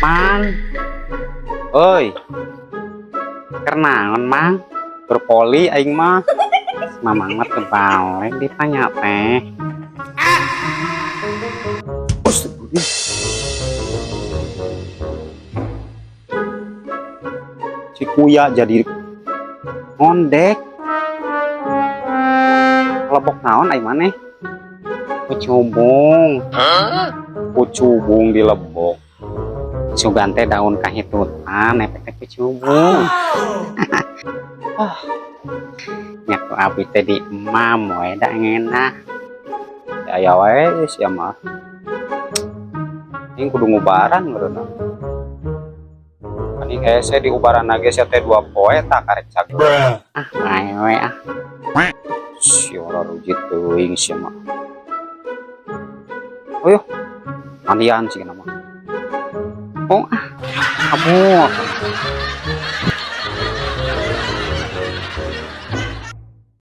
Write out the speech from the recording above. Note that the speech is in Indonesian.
Mang, oi, kenangan mang, berpoli aing mah, mamang mah tebal, ditanya teh. Si Kuya jadi ngondek, kelebok naon aing maneh, kucubung, kucubung di lebok. Sugan teh daun kahitutan efek kucubung. Nyaku abi teh di emam we da ngena. Ya we sia mah. Ini kudu ngubaran ngeureuna. Ani hese di ubaran lage sia teh 2 poe tak karek cager. Ah, bae we ah. Sia ruji teuing sia mah. Oyuh, mandian sih nama. Oh, kamu